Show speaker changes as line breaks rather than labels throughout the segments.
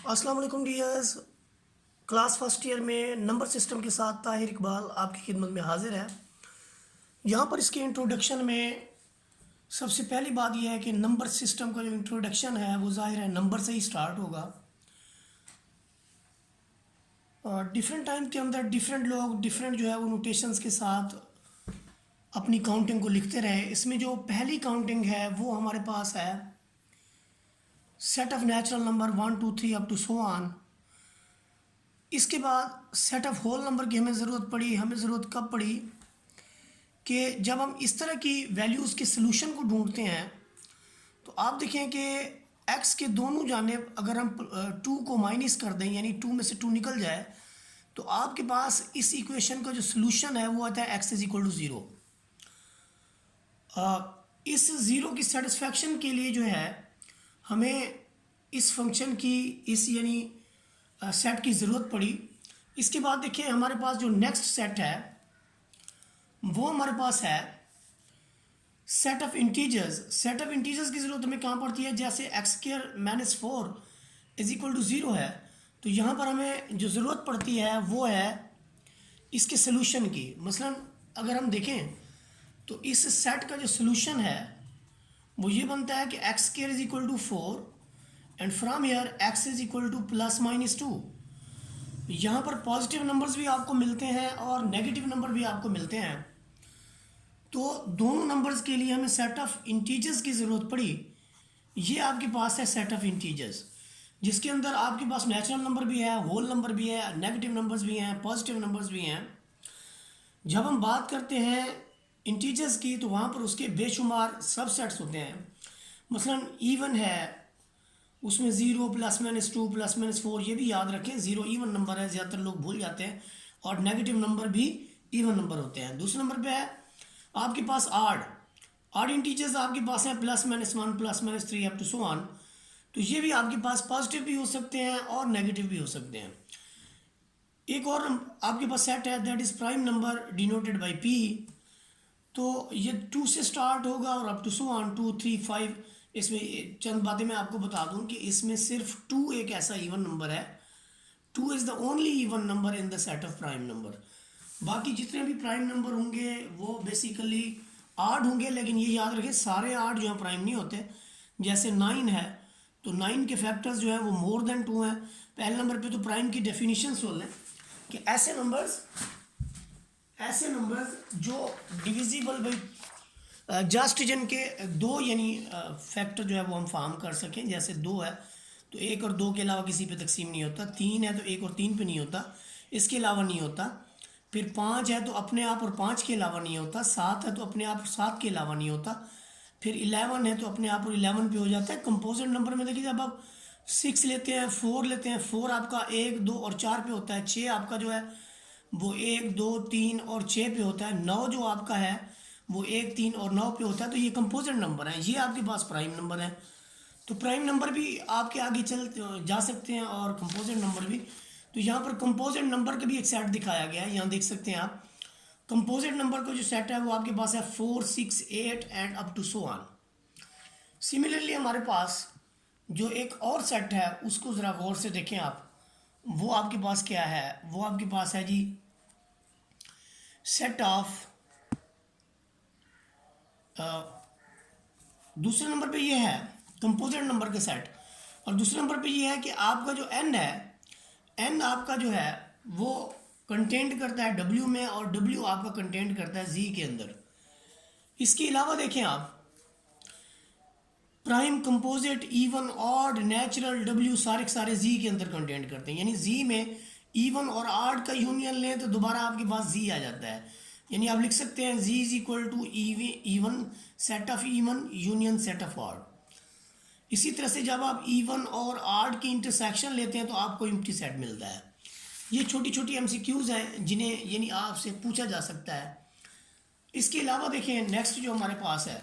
अस्सलाम वालेकुम dears. Class first year में नंबर सिस्टम के साथ ताहिर इकबाल आपकी खिदमत में हाजिर है। यहाँ पर इसके इंट्रोडक्शन में सबसे पहली बात यह है कि नंबर सिस्टम का जो इंट्रोडक्शन है वो ज़ाहिर है नंबर से ही स्टार्ट होगा। और डिफरेंट टाइम के अंदर डिफरेंट लोग डिफरेंट जो है वो नोटेशंस के साथ अपनी काउंटिंग को लिखते रहे। इसमें जो पहली काउंटिंग है वो हमारे पास है set of natural number 1 2 3 up to so on. इसके बाद सेट ऑफ होल नंबर की हमें ज़रूरत कब पड़ी कि जब हम इस तरह की वैल्यूज़ के सलूशन को ढूंढते हैं। तो आप देखें कि x के दोनों जानिब अगर हम 2 को माइनस कर दें यानी 2 में से 2 निकल जाए तो आपके पास इस इक्वेशन का जो सलूशन है वो आता है x is equal to zero. इस ज़ीरो की सेटिस्फेक्शन के लिए जो है हमें इस फंक्शन की इस यानी सेट की ज़रूरत पड़ी। इसके बाद देखिए हमारे पास जो नेक्स्ट सेट है वो हमारे पास है set of integers. Set of integers की ज़रूरत हमें कहाँ पड़ती है, जैसे x square minus 4 is equal to zero है तो यहाँ पर हमें जो ज़रूरत पड़ती है वो है इसके सलूशन की। मसलन अगर हम देखें तो इस सेट का जो सलूशन है वो ये बनता है कि x square is equal to 4 and from here x is equal to plus minus 2। यहाँ पर पॉजिटिव नंबर्स भी आपको मिलते हैं और नेगेटिव नंबर भी आपको मिलते हैं। तो दोनों नंबर्स के लिए हमें सेट ऑफ इंटीजर्स की ज़रूरत पड़ी। ये आपके पास है सेट ऑफ इंटीजर्स जिसके अंदर आपके पास नेचुरल नंबर भी है, होल नंबर भी है, नेगेटिव नंबर्स भी हैं, पॉजिटिव नंबर्स भी हैं। जब हम बात करते हैं इंटीजर्स की तो वहाँ पर उसके बेशुमार सबसेट्स होते हैं। मसलन इवन है उसमें 0 प्लस माइनस 2 प्लस माइनस 4 ये भी याद रखें, 0 इवन नंबर है, ज़्यादातर लोग भूल जाते हैं। और नेगेटिव नंबर भी इवन नंबर होते हैं। दूसरे नंबर पे है आपके पास आड इंटीजर्स आपके पास हैं plus minus 1 plus minus 3 up to so on. तो ये भी आपके पास पॉजिटिव भी हो सकते हैं और नेगेटिव भी हो सकते हैं। एक और आपके पास सेट है that is prime number denoted by P. तो ये 2 से स्टार्ट होगा और अप टू सो ऑन 2 3 5। इसमें चंद बातें मैं आपको बता दूं कि इसमें सिर्फ 2 एक ऐसा इवन नंबर है। 2 is the only even number in the set of prime number. बाकी जितने भी प्राइम नंबर होंगे वो बेसिकली आड होंगे, लेकिन ये याद रखें सारे आड जो है प्राइम नहीं होते। जैसे 9 है तो 9 के फैक्टर्स जो है वो मोर देन 2 हैं। पहले नंबर पे तो प्राइम की डेफिनेशन सुन लें कि ऐसे नंबर्स जो डिविजिबल बाई जस्ट जिनके दो यानी फैक्टर जो है वो हम फार्म कर सकें। जैसे 2 है तो 1 और 2 के अलावा किसी पे तकसीम नहीं होता। 3 है तो 1 और 3 पे नहीं होता, इसके अलावा नहीं होता। फिर 5 है तो अपने आप और 5 के अलावा नहीं होता। 7 है तो अपने आप और 7 के अलावा नहीं होता। फिर 11 है तो अपने आप और 11 पे हो जाता है। कंपोजिट नंबर में देखिए जब आप 6 लेते हैं, 4 लेते हैं, 4 आपका 1 2 और 4 पे होता है। 6 आपका जो है वो 1 2 3 और 6 पे होता है। 9 जो आपका है वो 1 3 और 9 पे होता है। तो ये कंपोजिट नंबर है, ये आपके पास प्राइम नंबर है। तो प्राइम नंबर भी आपके आगे चल जा सकते हैं और कंपोजिट नंबर भी। तो यहाँ पर कंपोजिट नंबर का भी एक सेट दिखाया गया है, यहाँ देख सकते हैं आप। कंपोजिट नंबर का जो सेट है वो आपके पास है 4 6 8 and up to so on. Similarly हमारे पास जो एक और सेट है उसको ज़रा गौर से देखें आप। वो आपके पास क्या है, वो आपके पास है जी सेट ऑफ दूसरे नंबर पे ये है कंपोजिट नंबर के सेट। और दूसरे नंबर पे ये है कि आपका जो n है, n आपका जो है वो कंटेंट करता है w में और w आपका कंटेंट करता है z के अंदर। इसके अलावा देखें आप prime, composite, even, odd, natural, w सारे के सारे z के अंदर कंटेंट करते हैं। यानी z में इवन और ऑड का यूनियन लें तो दोबारा आपके पास z आ जाता है। यानी आप लिख सकते हैं z is equal to even set of even union set of odd. इसी तरह से जब आप इवन और ऑड की इंटरसेक्शन लेते हैं तो आपको एम्प्टी सेट मिलता है। ये छोटी छोटी एमसीक्यूज हैं जिन्हें यानी आपसे पूछा जा सकता है। इसके अलावा देखें नेक्स्ट जो हमारे पास है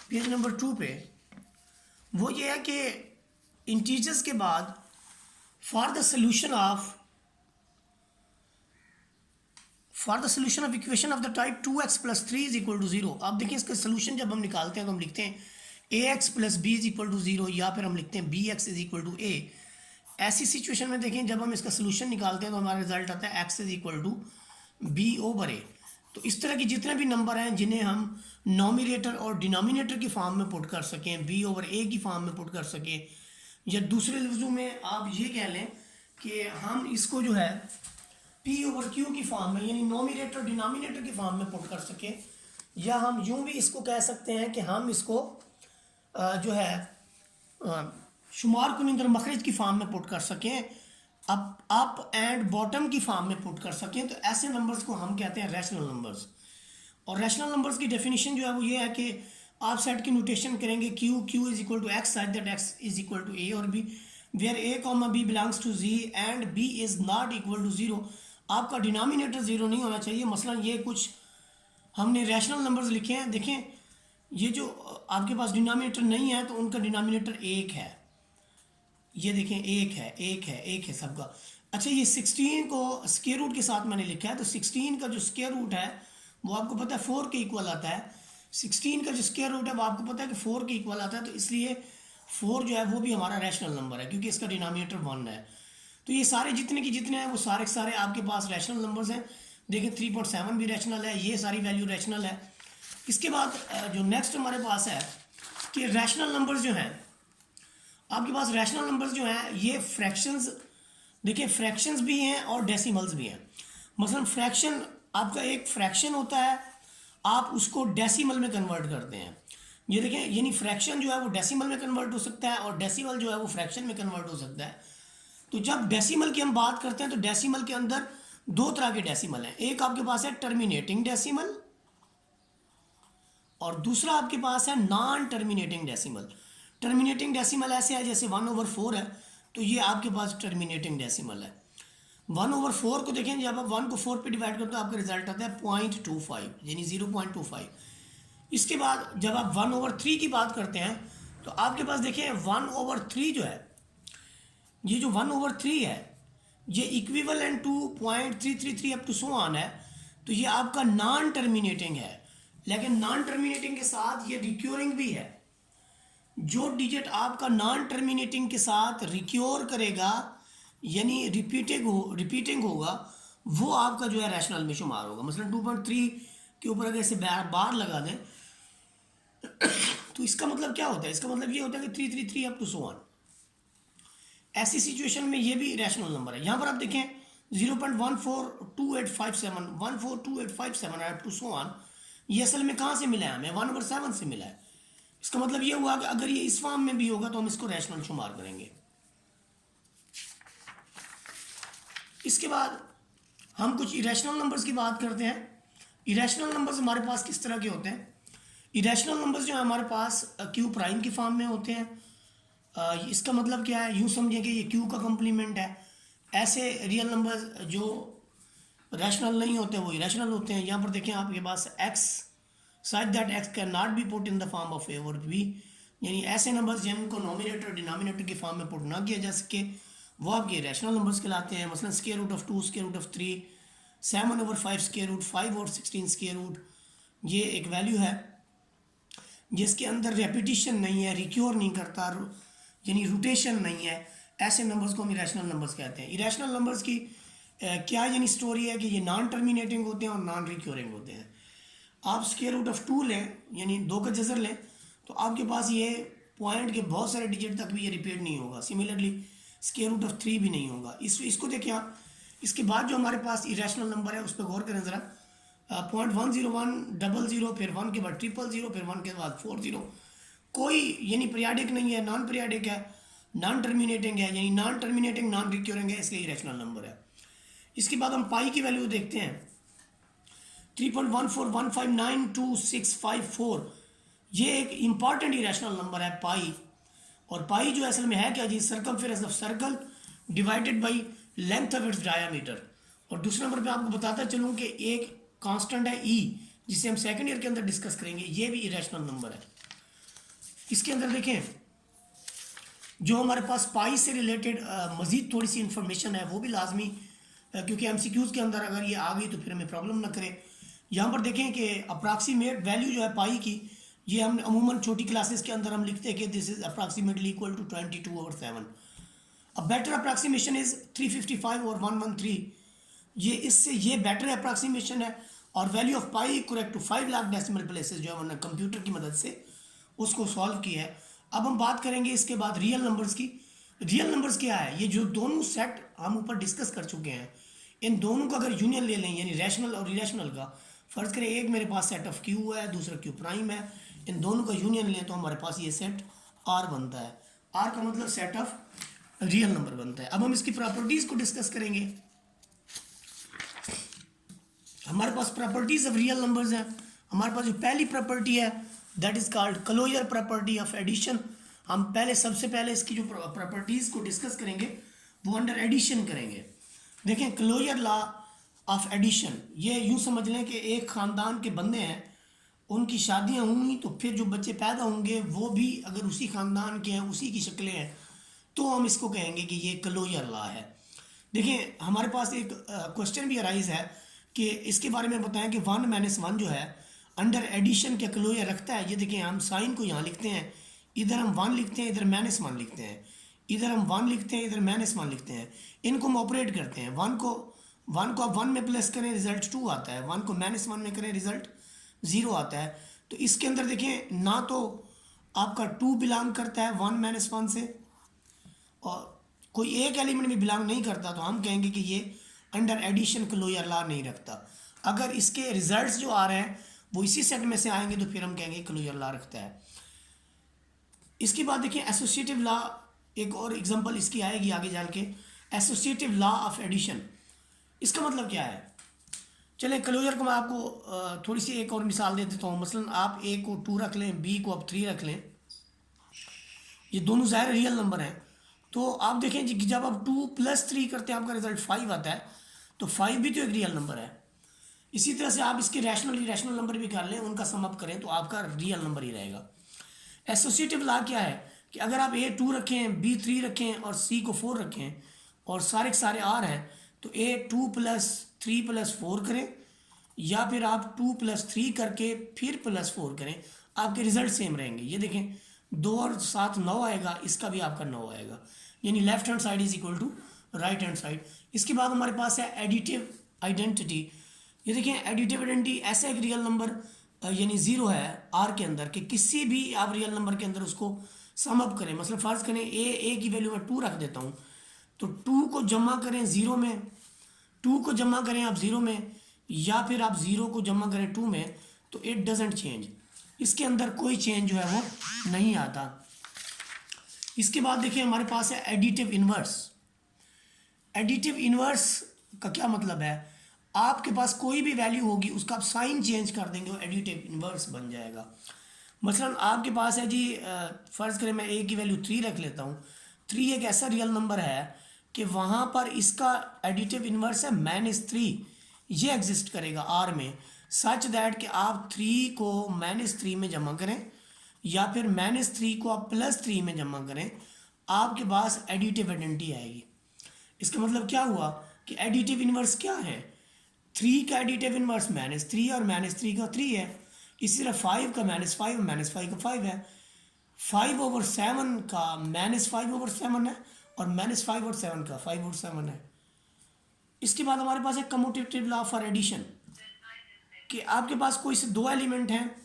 पेज नंबर 2 पे, वो ये है कि इंटीजर्स के बाद for the solution of equation of the type 2x + 3 = 0। आप देखिए इसका सोल्यूशन जब हम निकालते हैं तो हम लिखते हैं A X plus B is equal to 0, या फिर हम लिखते हैं B X is equal to A. ऐसी सिचुएशन में देखें जब हम इसका सोल्यूशन निकालते हैं तो हमारा रिजल्ट आता है X is equal to B over A. तो इस तरह के जितने भी नंबर हैं जिन्हें हम नॉमिनेटर और डिनोमिनेटर की फॉर्म में पुट कर सकें, बी ओवर ए की फॉर्म में पुट कर सकें, या दूसरे लफ्ज़ों में आप ये कह लें कि हम इसको जो है पी ओवर क्यू की फॉर्म में यानी नॉमिनेटर डिनोमिनेटर की फॉर्म में पुट कर सकें, या हम यूं भी इसको कह सकते हैं कि हम इसको जो है शुमार कुनिंदर मखरज की फॉर्म में पुट कर सकें, अप एंड बॉटम की फॉर्म में पुट कर सकें। तो ऐसे नंबर्स को हम कहते हैं रैशनल नंबर्स। और रैशनल नंबर्स की डेफिनेशन जो है वो ये है कि आप सेट की नोटेशन करेंगे Q is equal to x such that x is equal to a और b, where a comma b belongs to Z and b is not equal to zero. आपका डिनोमिनेटर जीरो नहीं होना चाहिए। मसलन ये कुछ हमने रैशनल नंबर्स लिखे हैं, देखें ये जो आपके पास डिनोमिनेटर नहीं है तो उनका डिनोमिनेटर एक है, ये देखें एक है सबका। अच्छा ये 16 को स्क्वायर रूट के साथ मैंने लिखा है, तो 16 का जो स्क्वायर रूट है वो आपको पता है 4 के इक्वल आता है। 16 का जो स्क्वायर रूट है वो आपको पता है कि 4 के इक्वल आता है, तो इसलिए 4 जो है वो भी हमारा रैशनल नंबर है क्योंकि इसका डिनोमिनेटर 1 है। तो ये सारे जितने के जितने हैं वो सारे के सारे आपके पास रैशनल नंबर्स हैं। देखिए 3.7 भी रैशनल है, ये सारी वैल्यू रैशनल है। इसके बाद जो नेक्स्ट हमारे पास है कि रैशनल नंबर्स जो हैं आपके पास, रैशनल नंबर्स जो हैं ये फ्रैक्शंस, देखिए फ्रैक्शंस भी हैं और डेसिमल्स भी हैं। मसलन फ्रैक्शन, आपका एक फ्रैक्शन होता है, आप उसको डेसिमल में कन्वर्ट करते हैं। ये देखें यानी फ्रैक्शन जो है वो डेसिमल में कन्वर्ट हो सकता है और डेसिमल जो है वो फ्रैक्शन में कन्वर्ट हो सकता है। तो जब डेसिमल की हम बात करते हैं तो डेसिमल के अंदर दो तरह के डेसिमल हैं। एक आपके पास है टर्मिनेटिंग डेसिमल और दूसरा आपके पास है non terminating decimal. Terminating decimal ऐसे है जैसे 1/4 है, तो ये आपके पास टर्मिनेटिंग डेसिमल है। 1/4 को देखें, जब आप 1 को 4 पे डिवाइड करते हो आपका रिजल्ट आता है 0.25 यानी 0.25। इसके बाद जब आप 1/3 की बात करते हैं तो आपके पास देखिए 1/3 जो है, ये जो 1/3 है ये equivalent to 0.333 up to so on है। तो ये आपका नॉन टर्मिनेटिंग है, लेकिन नॉन टर्मिनेटिंग के साथ ये रिक्योरिंग भी है। जो डिजिट आपका नॉन टर्मिनेटिंग के साथ रिक्योर करेगा यानी रिपीटिंग होगा वो आपका जो है रैशनल में शुमार होगा। मसलन 2.3 के ऊपर अगर इसे बार लगा दें तो इसका मतलब क्या होता है, इसका मतलब ये होता है कि 333 अप टू सो ऑन। ऐसी सिचुएशन में ये भी रैशनल नंबर है। यहाँ पर आप देखें 0.142857 142857 अप टू सो ऑन, ये असल में कहाँ से मिला है हमें, 1/7 से मिला है। इसका मतलब ये हुआ कि अगर ये इस फॉर्म में भी होगा तो हम इसको रैशनल शुमार करेंगे। इसके बाद हम कुछ इरेशनल नंबर्स की बात करते हैं। इरेशनल नंबर्स हमारे पास किस तरह के होते हैं। इरेशनल नंबर्स जो है हमारे पास क्यू प्राइम की फॉर्म में होते हैं। इसका मतलब क्या है, यूँ समझें कि ये क्यू का कम्प्लीमेंट है। ऐसे रियल नंबर्स जो रैशनल नहीं होते वो इरेशनल होते हैं। यहाँ पर देखें आपके पास x such that x can not be put in the form of a और बी, यानी ऐसे नंबर्स जिनको नॉमिनेटर डिनोमिनेटर की फॉर्म में पुट ना किया जा सके वो आपके रैशनल नंबर्स कहलाते हैं। मसलन square root of 2, square root of 3, 7/5 square root, 5 और 16 स्क्वायर रूट, ये एक वैल्यू है जिसके अंदर रेपिटिशन नहीं है, रिक्योर नहीं करता, यानी रोटेशन नहीं है। ऐसे नंबर्स को हम इरेशनल नंबर्स कहते हैं। इरेशनल नंबर्स की क्या यानी स्टोरी है कि ये नॉन टर्मिनेटिंग होते हैं और नॉन रिक्योरिंग होते हैं। आप स्क्वायर रूट ऑफ 2 लें यानी 2 का जज़र लें तो आपके पास ये पॉइंट के बहुत सारे डिजिट तक भी ये रिपीट नहीं होगा। सिमिलरली स्क्वायर रूट ऑफ 3 भी नहीं होगा। इसको देखिए आप। इसके बाद जो हमारे पास इरेशनल नंबर है उस पर गौर करें ज़रा। 0.10100, फिर 1 के बाद 000, फिर 1 के बाद 40, कोई यानी पीरियाडिक नहीं है, नॉन पीरियाडिक है, नॉन टर्मिनेटिंग है, यानी नॉन टर्मिनेटिंग नॉन रिक्योरिंग है, इसलिए इरेशनल नंबर है। इसके बाद हम पाई की वैल्यू देखते हैं 3.141592654। ये एक इंपॉर्टेंट इरेशनल नंबर है पाई। और पाई जो असल में है क्या जी, circumference of circle divided by length of its diameter. और दूसरे नंबर पे आपको बताता चलूँ कि एक कांस्टेंट है ई, जिसे हम सेकंड ईयर के अंदर डिस्कस करेंगे, ये भी इरेशनल नंबर है। इसके अंदर देखें जो हमारे पास पाई से रिलेटेड मज़ीद थोड़ी सी इंफॉर्मेशन है वो भी लाजमी, क्योंकि MCQs के अंदर अगर ये आ गई तो फिर हमें प्रॉब्लम ना करे। यहाँ पर देखें कि अप्रॉक्सीमेट वैल्यू जो है पाई की ये हम अमूमन छोटी क्लासेस के अंदर हम लिखते हैं कि this is approximately equal to 22/7। A better approximation is 355 और 113। ये बेटर अप्रॉक्सीमेशन है। और value of pi correct to 5 lakh decimal places जो है हमने कंप्यूटर की मदद से उसको सॉल्व किया है। अब हम बात करेंगे इसके बाद रियल नंबर्स की। रियल नंबर्स क्या है? ये जो दोनों सेट हम ऊपर डिस्कस कर चुके हैं, इन दोनों का अगर यूनियन ले लें, यानी रैशनल और इरेशनल का, फर्ज करें एक मेरे पास सेट ऑफ क्यू है, दूसरा क्यू प्राइम है, इन दोनों का यूनियन लें तो हमारे पास ये सेट आर बनता है। आर का मतलब सेट ऑफ रियल नंबर बनता है। अब हम इसकी प्रॉपर्टीज़ को डिस्कस करेंगे। हमारे पास प्रॉपर्टीज़ ऑफ रियल नंबर्स हैं। हमारे पास जो पहली प्रॉपर्टी है that is called closure property of addition. हम सबसे पहले इसकी जो प्रॉपर्टीज़ को डिस्कस करेंगे वो अंडर एडिशन करेंगे। देखें, क्लोजर लॉ ऑफ एडिशन, ये यूँ समझ लें कि एक ख़ानदान के बंदे हैं, उनकी शादियाँ हुई तो फिर जो बच्चे पैदा होंगे वो भी अगर उसी ख़ानदान के हैं, उसी की शक्लें हैं, तो हम इसको कहेंगे कि ये क्लोजर लॉ है। देखिए, हमारे पास एक क्वेश्चन भी अराइज है कि इसके बारे में बताएं कि 1 - 1 जो है अंडर एडिशन क्या क्लोजर रखता है। ये देखिए, हम साइन को यहाँ लिखते हैं, इधर हम 1 लिखते हैं, इधर -1 लिखते हैं, इधर हम 1 लिखते हैं, इधर -1 लिखते हैं। इनको हम ऑपरेट करते हैं। 1 को आप 1 में प्लस करें रिजल्ट 2 आता है, 1 को -1 में करें रिजल्ट 0 आता है। तो इसके अंदर देखें, ना तो आपका 2 बिलोंग करता है 1 - 1 से, और कोई एक एलिमेंट भी बिलोंग नहीं करता, तो हम कहेंगे कि ये अंडर एडिशन क्लोजर लॉ नहीं रखता। अगर इसके रिजल्ट्स जो आ रहे हैं वो इसी सेट में से आएंगे तो फिर हम कहेंगे क्लोजर लॉ रखता है। इसके बाद देखिए एसोसिएटिव लॉ, एक और एग्जांपल इसकी आएगी आगे चल के, एसोसिएटिव लॉ ऑफ एडिशन। इसका मतलब क्या है? चले क्लोजर को मैं आपको थोड़ी सी एक और मिसाल दे देता हूँ। मसलन आप ए को 2 रख लें, बी को आप 3 रख लें, ये दोनों ज़ाहिर रियल नंबर हैं। तो आप देखें कि जब आप 2 + 3 करते हैं आपका रिजल्ट 5 आता है, तो 5 भी तो एक रियल नंबर है। इसी तरह से आप इसके रैशनल इरेशनल नंबर भी कर लें, उनका सम अप करें तो आपका रियल नंबर ही रहेगा। एसोसिएटिव लॉ क्या है कि अगर आप ए 2 रखें, बी 3 रखें और सी को 4 रखें और सारे के सारे आर हैं, तो ए 2 + 3 + 4 करें, या फिर आप 2 + 3 करके फिर +4 करें, आपके रिजल्ट सेम रहेंगे। ये देखें, 2 और 7 9 आएगा, इसका भी आपका 9 आएगा, यानी left hand side is equal to right hand side. इसके बाद हमारे पास है एडिटिव आइडेंटिटी। ये देखिए, एडिटिव आइडेंटिटी ऐसा एक रियल नंबर यानी 0 है आर के अंदर कि किसी भी आप रियल नंबर के अंदर उसको सम अप करें। मतलब फ़र्ज़ करें ए की वैल्यू मैं 2 रख देता हूँ, तो 2 को जमा करें 0 में, 2 को जमा करें आप 0 में, या फिर आप 0 को जमा करें 2 में, तो इट डजेंट चेंज। इसके अंदर कोई चेंज जो है वो नहीं आता। इसके बाद देखिए हमारे पास है एडिटिव इन्वर्स। एडिटिव इन्वर्स का क्या मतलब है? आपके पास कोई भी वैल्यू होगी उसका आप साइन चेंज कर देंगे, वो एडिटिव इन्वर्स बन जाएगा। मसलन आपके पास है जी, फ़र्ज़ करें मैं ए की वैल्यू 3 रख लेता हूँ। 3 एक ऐसा रियल नंबर है कि वहाँ पर इसका एडिटिव इन्वर्स है -3। ये एग्जिस्ट करेगा आर में, सच दैट कि आप 3 को -3 में जमा करें या फिर -3 को आप +3 में जमा करें, आपके पास एडिटिव आइडेंटिटी आएगी। इसका मतलब क्या हुआ कि एडिटिव इन्वर्स क्या है? 3 का एडिटिव इन्वर्स -3 और -3 का 3 है। इसी तरह 5 का -5 और -5 का 5 है। 5/7 का -5/7 है और -5/7 का 5/7 है। इसके बाद हमारे पास एक कम्यूटेटिव लॉ फॉर एडिशन कि आपके पास कोई से 2 एलिमेंट हैं,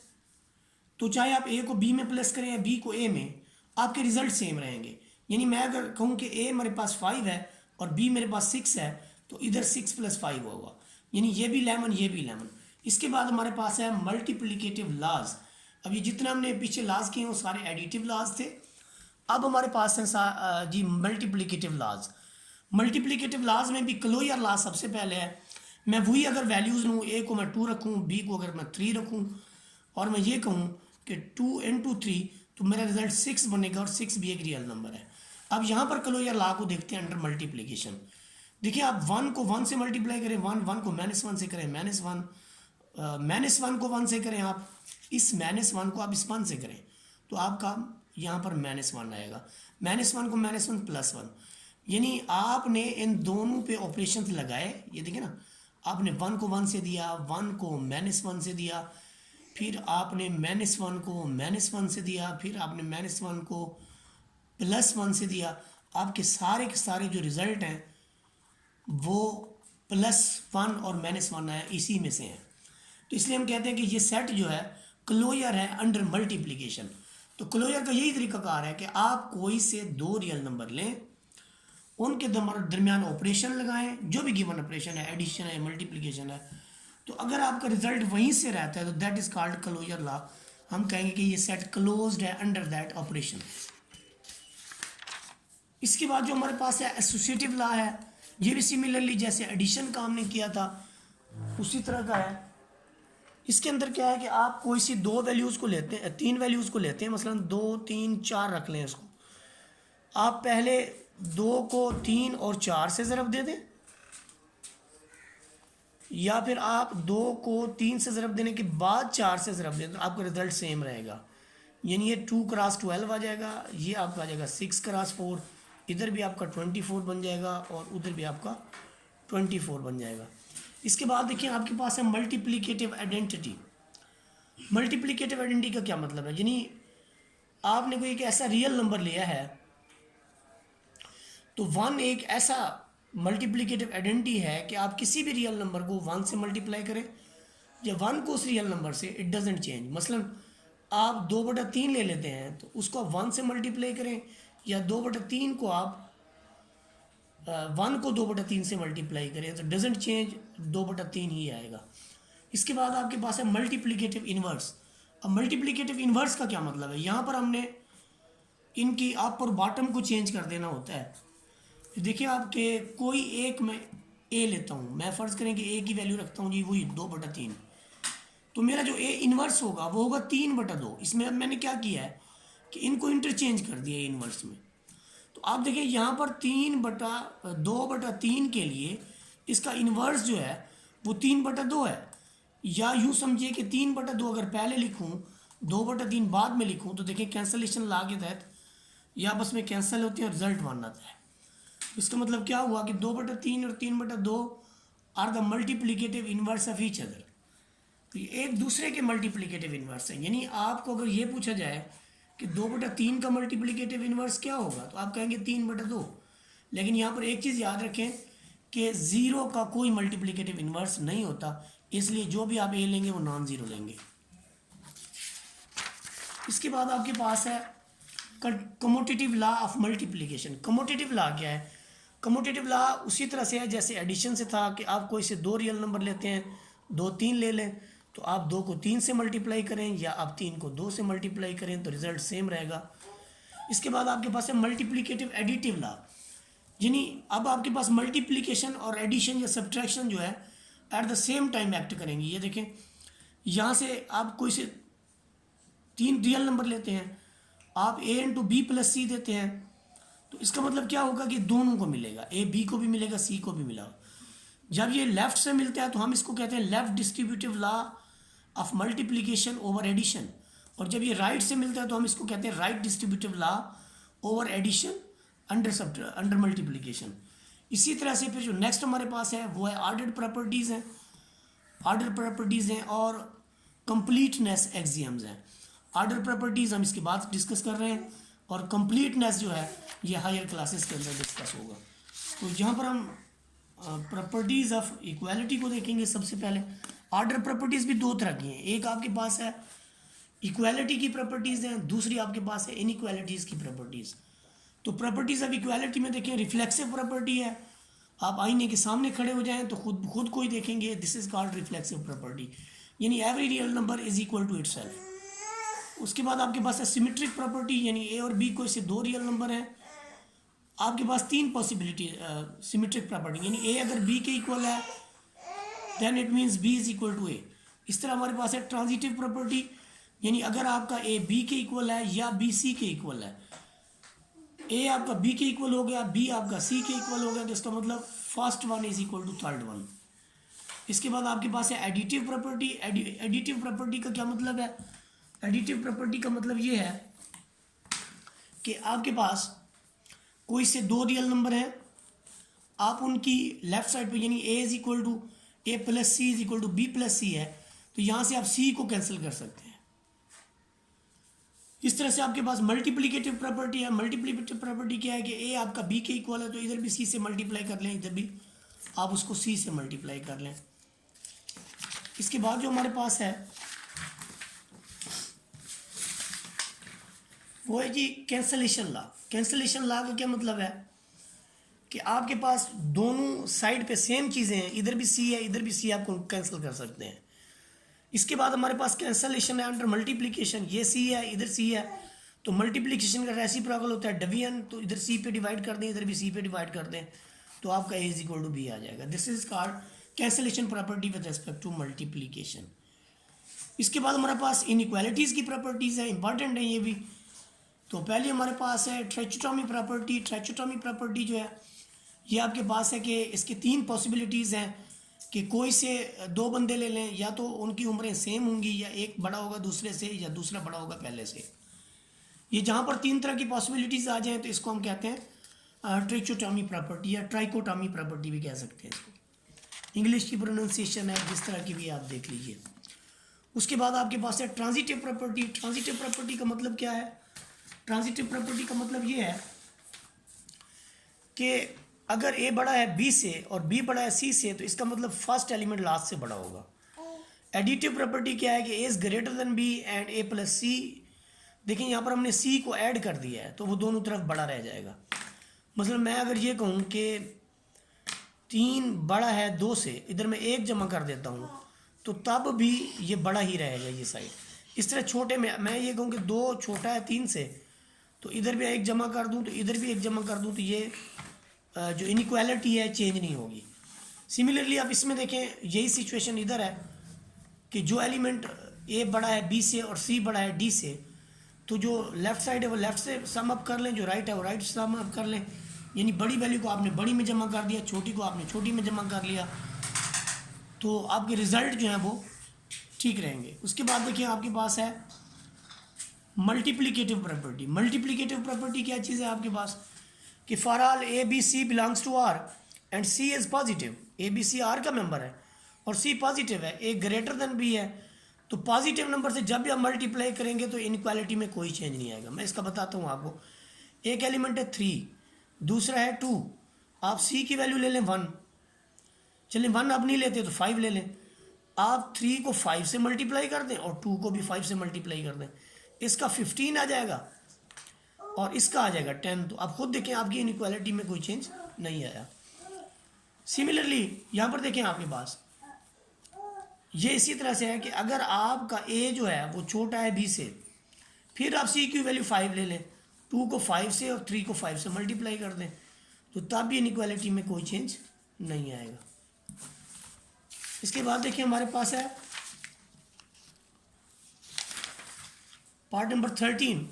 तो चाहे आप ए को बी में प्लस करें या बी को ए में, आपके रिजल्ट सेम रहेंगे। यानी मैं अगर कहूँ कि ए मेरे पास 5 है और बी मेरे पास 6 है, तो इधर 6 + 5 होगा, यानी ये भी 11 ये भी 11। इसके बाद हमारे पास है मल्टीप्लिकेटिव लॉज। अब ये जितना हमने पीछे लॉज किए वो सारे एडिटिव लॉज थे। अब हमारे पास है जी मल्टीप्लिकेटिव लॉज। मल्टीप्लिकेटिव लॉज में भी क्लोजर लॉ सबसे पहले है। मैं वही अगर वैल्यूज़ लूँ, ए को मैं 2 रखूँ, बी को अगर मैं 3 रखूँ, और मैं ये कहूँ कि 2 × 3, तो मेरा रिजल्ट 6 बनेगा और 6 भी एक रियल नंबर है। अब यहाँ पर क्लोजर लॉ को देखते हैं अंडर मल्टीप्लिकेशन। देखिए, आप 1 को 1 से मल्टीप्लाई करें, 1 को -1 से करें, -1 को 1 से करें, आप इस -1 को आप इस 1 से करें, तो आपका यहाँ पर -1 आएगा। -1 को -1 + 1, यानी आपने इन दोनों पे ऑपरेशन लगाए। ये देखिए ना, आपने 1 को 1 से दिया, 1 को -1 से दिया, फिर आपने -1 को -1 से दिया, फिर आपने -1 को +1 से दिया, आपके सारे के सारे जो रिज़ल्ट हैं वो +1 और -1 है, इसी में से हैं। तो इसलिए हम कहते हैं कि ये सेट जो है क्लोजर है अंडर मल्टीप्लिकेशन। तो क्लोजर का यही तरीकाकार है कि आप कोई से दो रियल नंबर लें, उनके दरमियान ऑपरेशन लगाएं, जो भी गिवन ऑपरेशन है, एडिशन है, मल्टीप्लिकेशन है, तो अगर आपका रिजल्ट वहीं से रहता है तो that is called closure law. हम कहेंगे कि ये सेट क्लोज्ड है अंडर दैट ऑपरेशन। इसके बाद जो हमारे पास है एसोसिएटिव लॉ है, ये भी सिमिलरली जैसे एडिशन का हमने किया था उसी तरह का है। इसके अंदर क्या है कि आप कोई सी दो वैल्यूज़ को लेते हैं, तीन वैल्यूज़ को लेते हैं, मसलन 2, 3, 4 रख लें इसको। आप पहले 2 को 3 और 4 से ज़रब दे दें, या फिर आप 2 को 3 से ज़रब देने के बाद 4 से ज़रब दें, तो आपका रिज़ल्ट सेम रहेगा। यानी ये 2 क्रॉस 12 आ जाएगा, ये आपका आ जाएगा 6 क्रॉस 4, इधर भी आपका 24 बन जाएगा और उधर भी आपका 24 बन जाएगा। इसके बाद देखिए आपके पास है मल्टीप्लिकेटिव आइडेंटिटी। मल्टीप्लिकेटिव आइडेंटिटी का क्या मतलब है, यानी आपने कोई एक ऐसा रियल नंबर लिया है, तो 1 एक ऐसा मल्टीप्लिकेटिव आइडेंटिटी है कि आप किसी भी रियल नंबर को 1 से मल्टीप्लाई करें या 1 को उस रियल नंबर से, इट डजेंट चेंज। मसलन आप 2/3 ले लेते हैं तो उसको आप 1 से मल्टीप्लाई करें, या 2/3 को आप 1 को 2/3 से मल्टीप्लाई करें, तो डजेंट चेंज, 2/3 ही आएगा। इसके बाद आपके पास है मल्टीप्लिकेटिव इन्वर्स। अब मल्टीप्लिकेटिव इन्वर्स का क्या मतलब है, यहाँ पर हमने इनकी अप और बॉटम को चेंज कर देना होता है। देखिए आपके कोई एक मैं ए लेता हूँ, मैं फ़र्ज़ करें कि ए की वैल्यू रखता हूँ जी वही 2/3, तो मेरा जो ए इन्वर्स होगा वो होगा 3/2। इसमें अब मैंने क्या किया है कि इनको इंटरचेंज कर दिया इन्वर्स में। तो आप देखिए यहाँ पर 2/3 के लिए इसका इन्वर्स जो है वो 3/2 है, या यूँ समझिए कि 3/2 अगर पहले लिखूँ, 2/3 बाद में लिखूँ, तो देखिए कैंसलेशन लॉ के तहत ये आपस में कैंसिल होते हैं और रिजल्ट 1 आता है। इसका मतलब क्या हुआ कि 2/3 और 3/2 are the multiplicative inverse of each other. तो ये एक दूसरे के मल्टीप्लिकेटिव इन्वर्स हैं। यानी आपको अगर ये पूछा जाए कि 2/3 का मल्टीप्लिकेटिव इन्वर्स क्या होगा, तो आप कहेंगे 3/2। लेकिन यहाँ पर एक चीज़ याद रखें कि 0 का कोई मल्टीप्लिकेटिव इन्वर्स नहीं होता, इसलिए जो भी आप ए लेंगे वो नॉन ज़ीरो लेंगे। इसके बाद आपके पास है commutative law of multiplication. Commutative law क्या है, कमोटेटिव लॉ उसी तरह से है जैसे एडिशन से था कि आप कोई से दो रियल नंबर लेते हैं, 2, 3 ले लें, तो आप 2 को 3 से मल्टीप्लाई करें या आप 3 को 2 से मल्टीप्लाई करें तो रिजल्ट सेम रहेगा। इसके बाद आपके पास है मल्टीप्लिकेटिव एडिटिव लॉ, यानी अब आपके पास मल्टीप्लिकेशन और एडिशन या सब्ट्रैक्शन जो है at the same time act करेंगी। ये देखें, यहाँ से आप कोई से 3 रियल नंबर लेते हैं, आप a इंटू बी प्लस सी देते हैं, तो इसका मतलब क्या होगा कि दोनों को मिलेगा, ए बी को भी मिलेगा, सी को भी मिलेगा। जब ये लेफ्ट से मिलता है तो हम इसको कहते हैं left distributive law of multiplication over addition, और जब ये राइट से मिलता है तो हम इसको कहते हैं right distributive law over addition under multiplication. इसी तरह से फिर जो नेक्स्ट हमारे पास है वो है ऑर्डर्ड प्रॉपर्टीज़ हैं, ऑर्डर प्रॉपर्टीज़ हैं और कंप्लीटनेस एक्सियम्स हैं। ऑर्डर प्रॉपर्टीज़ हम इसके बाद डिस्कस कर रहे हैं, और कंप्लीटनेस जो है ये हायर क्लासेस के अंदर डिस्कस होगा। तो यहाँ पर हम प्रॉपर्टीज़ ऑफ इक्वालिटी को देखेंगे। सबसे पहले ऑर्डर प्रॉपर्टीज़ भी दो तरह की हैं, एक आपके पास है इक्वालिटी की प्रॉपर्टीज़ हैं, दूसरी आपके पास है इनइक्वालिटीज़ की प्रॉपर्टीज़। तो प्रॉपर्टीज़ ऑफ इक्वालिटी में देखें रिफ्लेक्सिव प्रॉपर्टी है, आप आईने के सामने खड़े हो जाएं तो खुद को ही देखेंगे, this is called reflexive property, यानी every real number is equal to itself. उसके बाद आपके पास है सिमेट्रिक प्रॉपर्टी, यानी ए और बी कोई से दो रियल नंबर हैं, आपके पास 3 पॉसिबिलिटी सिमेट्रिक प्रॉपर्टी, यानी ए अगर बी के इक्वल है then it means b is equal to a. इस तरह हमारे पास है ट्रांजिटिव प्रॉपर्टी, यानी अगर आपका ए बी के इक्वल है या बी सी के इक्वल है, ए आपका बी के इक्वल हो गया, बी आपका सी के इक्वल हो गया, तो इसका मतलब first one is equal to third one. इसके बाद आपके पास है एडिटिव प्रॉपर्टी। एडिटिव प्रॉपर्टी का क्या मतलब है, एडिटिव प्रॉपर्टी का मतलब ये है कि आपके पास कोई से दो रियल नंबर हैं, आप उनकी लेफ्ट साइड पे यानी a is equal to a plus c is equal to b plus c है, तो तो यहाँ से आप सी को कैंसिल कर सकते हैं। इस तरह से आपके पास मल्टीप्लिकेटिव प्रॉपर्टी है। मल्टीप्लिकेटिव प्रॉपर्टी क्या है कि ए आपका बी के इक्वल है, तो इधर भी सी से मल्टीप्लाई कर लें, इधर भी आप उसको सी से मल्टीप्लाई कर लें। इसके बाद जो हमारे पास है वो है जी कैंसलेशन लॉ। कैंसलेशन लॉ का क्या मतलब है कि आपके पास दोनों साइड पे सेम चीज़ें हैं, इधर भी सी है इधर भी सी, आपको कैंसिल कर सकते हैं। इसके बाद हमारे पास कैंसलेशन है अंडर मल्टीप्लिकेशन। ये सी है इधर सी है, तो मल्टीप्लिकेशन का रेसिप्रोकल होता है डिवीजन, तो इधर सी पे डिवाइड कर दें इधर भी सी पे डिवाइड कर दें, तो आपका A is equal to B आ जाएगा। This is called cancellation property with respect to multiplication. इसके बाद हमारे पास इनइक्वालिटीज़ की प्रॉपर्टीज़ हैं, इंपॉर्टेंट है ये भी। तो पहले हमारे पास है ट्रेचोटॉमी प्रॉपर्टी। ट्रेचोटॉमी प्रॉपर्टी जो है ये आपके पास है कि इसकी 3 पॉसिबिलिटीज़ हैं कि कोई से 2 बंदे ले लें, या तो उनकी उम्रें सेम होंगी, या एक बड़ा होगा दूसरे से, या दूसरा बड़ा होगा पहले से। ये जहाँ पर 3 तरह की पॉसिबिलिटीज़ आ जाएँ तो इसको हम कहते हैं ट्रेचोटॉमी प्रॉपर्टी, या ट्राइकोटॉमी प्रॉपर्टी भी कह सकते हैं इसको। इंग्लिश की प्रोनाउंसिएशन है, जिस तरह की भी आप देख लीजिए। उसके बाद आपके पास है ट्रांजिटिव प्रॉपर्टी। ट्रांजिटिव प्रॉपर्टी का मतलब क्या है? ट्रांजिटिव प्रॉपर्टी का मतलब ये है कि अगर ए बड़ा है बी से और बी बड़ा है सी से, तो इसका मतलब फर्स्ट एलिमेंट लास्ट से बड़ा होगा। एडिटिव प्रॉपर्टी क्या है कि a is greater than b and a plus c. देखिए यहाँ पर हमने सी को ऐड कर दिया है, तो वो दोनों तरफ बड़ा रह जाएगा। मतलब मैं अगर ये कहूँ कि 3 बड़ा है 2 से, इधर मैं 1 जमा कर देता हूँ, तो तब भी ये बड़ा ही रहेगा ये साइड। इस तरह छोटे में मैं ये कहूँ कि 2 छोटा है 3 से, तो इधर भी 1 जमा कर दूँ, तो इधर भी 1 जमा कर दूँ, तो ये जो इनइक्वालिटी है चेंज नहीं होगी। सिमिलरली आप इसमें देखें, यही सिचुएशन इधर है कि जो एलिमेंट ए बड़ा है बी से और सी बड़ा है डी से, तो जो लेफ़्ट साइड है वो लेफ़्ट से सम अप कर लें, जो राइट है वो राइट से सम अप कर लें। यानी बड़ी वैल्यू को आपने बड़ी में जमा कर दिया, छोटी को आपने छोटी में जमा कर लिया, तो आपके रिज़ल्ट जो हैं वो ठीक रहेंगे। उसके बाद देखिए आपके पास है मल्टीप्लिकेटिव प्रॉपर्टी। मल्टीप्लिकेटिव प्रॉपर्टी क्या चीज़ है आपके पास कि for all A B C belongs to R and C is positive. A B C R का मेंबर है और सी पॉजिटिव है, ए ग्रेटर देन बी है, तो पॉजिटिव नंबर से जब भी आप मल्टीप्लाई करेंगे तो इनइक्वालिटी में कोई चेंज नहीं आएगा। मैं इसका बताता हूँ आपको। एक एलिमेंट है 3, दूसरा है 2, आप सी की वैल्यू ले लें 1, चलिए 1 आप नहीं लेते तो 5 ले लें। आप 3 को 5 से मल्टीप्लाई कर दें और 2 को भी 5 से मल्टीप्लाई कर दें, इसका 15 आ जाएगा और इसका आ जाएगा 10। तो आप खुद देखें आपकी इनइक्वालिटी में कोई चेंज नहीं आया। सिमिलरली यहाँ पर देखें आपके पास ये इसी तरह से है कि अगर आपका ए जो है वो छोटा है बी से, फिर आप सी की वैल्यू 5 ले लें, 2 को 5 से और 3 को 5 से मल्टीप्लाई कर दें, तो तब भी इनइक्वालिटी में कोई चेंज नहीं आएगा। इसके बाद देखिए हमारे पास है पार्ट नंबर 13।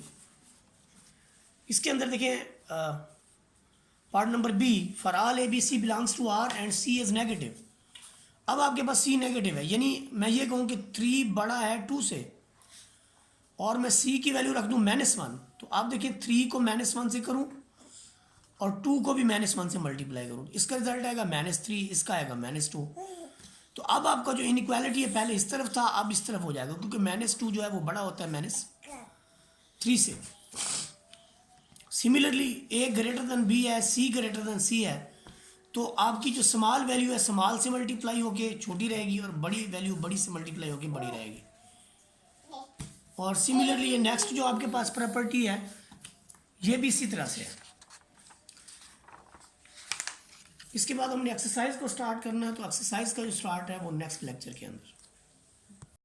इसके अंदर देखिए part number B, for all A B C belongs to R and C is negative. अब आपके पास सी नेगेटिव है, यानी मैं ये कहूँ कि 3 बड़ा है 2 से और मैं सी की वैल्यू रख दूँ -1, तो आप देखिए 3 को -1 से करूँ और 2 को भी -1 से मल्टीप्लाई करूँ, इसका रिजल्ट आएगा -3, इसका आएगा -2। तो अब आपका जो इनइक्वालिटी है पहले इस तरफ था, अब इस तरफ हो जाएगा, क्योंकि -2 जो है वो बड़ा होता है -3 से। सिमिलरली ए ग्रेटर देन बी है, सी ग्रेटर देन सी है, तो आपकी जो स्मॉल वैल्यू है स्मॉल से मल्टीप्लाई होके छोटी रहेगी और बड़ी वैल्यू बड़ी से मल्टीप्लाई होके बड़ी रहेगी। और सिमिलरली ये नेक्स्ट जो आपके पास प्रॉपर्टी है ये भी इसी तरह से है। इसके बाद हमने एक्सरसाइज को स्टार्ट करना है, तो एक्सरसाइज का जो स्टार्ट है वो नेक्स्ट लेक्चर के अंदर।